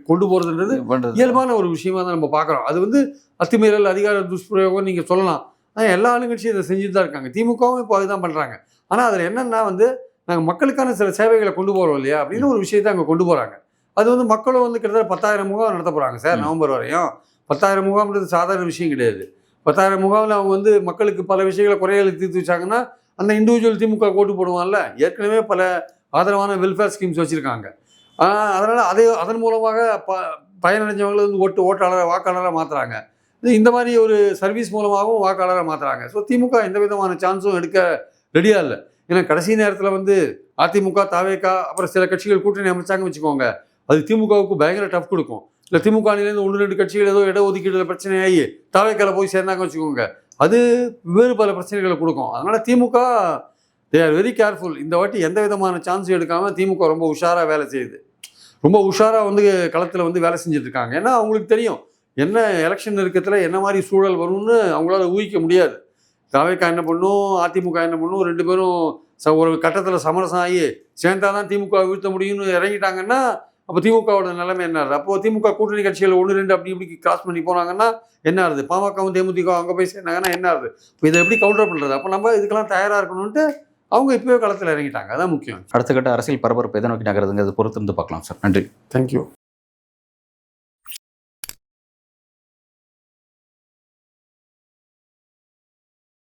கொண்டு போகிறதுன்றது இயல்பான ஒரு விஷயமா தான் நம்ம பார்க்குறோம். அது வந்து அத்துமீறல், அதிகார துஷ்பிரயோகம் நீங்கள் சொல்லலாம். ஆனால் எல்லா ஆளுங்கட்சியும் இதை செஞ்சுட்டு தான் இருக்காங்க. திமுகவும் இப்போ அதுதான் பண்ணுறாங்க. ஆனால் அதில் என்னென்னா வந்து நாங்கள் மக்களுக்கான சில சேவைகளை கொண்டு போகிறோம் இல்லையா அப்படின்னு ஒரு விஷயத்தை அங்கே கொண்டு போகிறாங்க. அது வந்து மக்களும் வந்து கிட்டத்தட்ட 10,000 முகாம் நடத்த போகிறாங்க சார். நவம்பர் வரையும் 10,000 முகாம்ன்றது சாதாரண விஷயம் கிடையாது. 10,000 முகாமில் அவங்க வந்து மக்களுக்கு பல விஷயங்களை குறைகளை தீர்த்து வச்சாங்கன்னா அந்த இண்டிவிஜுவல் திமுக ஓட்டு போடுவான்ல. ஏற்கனவே பல ஆதரவான வெல்ஃபேர் ஸ்கீம்ஸ் வச்சுருக்காங்க. அதனால் அதன் மூலமாக பயனடைஞ்சவங்களை வந்து வாக்காளராக மாற்றுறாங்க. இந்த மாதிரி ஒரு சர்வீஸ் மூலமாகவும் வாக்காளராக மாற்றுறாங்க. ஸோ திமுக எந்த விதமான சான்ஸும் எடுக்க ரெடியாக இல்லை. ஏன்னா கடைசி நேரத்தில் வந்து அதிமுக, தாவேகா, அப்புறம் சில கட்சிகள் கூட்டணி அமைச்சாங்கன்னு வச்சுக்கோங்க, அது திமுகவுக்கு பயங்கர டஃப் கொடுக்கும். இல்லை திமுக அணிலேருந்து 1-2 கட்சிகள் ஏதோ இடஒதுக்கீடுல பிரச்சனையாகி தாவேக்கால போய் சேர்ந்தாங்க வச்சுக்கோங்க, அது வேறு பல பிரச்சனைகளை கொடுக்கும். அதனால் திமுக தே ஆர் வெரி கேர்ஃபுல். இந்த வாட்டி எந்த விதமான சான்ஸ் எடுக்காமல் திமுக ரொம்ப உஷாராக வேலை செய்யுது. ரொம்ப உஷாராக வந்து களத்தில் வந்து வேலை செஞ்சுட்டு இருக்காங்க. ஏன்னா அவங்களுக்கு தெரியும் என்ன எலெக்ஷன் இருக்கிறதுல என்ன மாதிரி சூழல் வரும்னு அவங்களால ஊகிக்க முடியாது. தாவேக்கா என்ன பண்ணும், அதிமுக என்ன பண்ணும், 2 பேரும் ஒரு கட்டத்தில் சமரசம் ஆகி சேர்ந்தா தான் திமுக வீழ்த்த முடியும்னு இறங்கிட்டாங்கன்னா அப்போ திமுகவோட நிலைமை என்ன ஆகுது? அப்போது திமுக கூட்டணி கட்சிகள் 1-2 அப்படி இப்படி கிராஸ் பண்ணி போனாங்கன்னா என்ன ஆகுது? பாமகவும் தேமுதிக அங்கே போய் சேர்ந்தாங்கன்னா என்ன ஆகுது? இப்போ இதை எப்படி கவுண்டர் பண்ணுறது? அப்போ நம்ம இதுக்கெல்லாம் தயாராக இருக்கணும்ன்ட்டு அவங்க இப்போவே களத்தில் இறங்கிட்டாங்க. அதான் முக்கியம். அடுத்த கட்ட அரசியல் பரபரப்பு எதை நோக்கி நகருதுங்கிறது பொறுத்து இருந்து பார்க்கலாம் சார். நன்றி. தேங்க்யூ.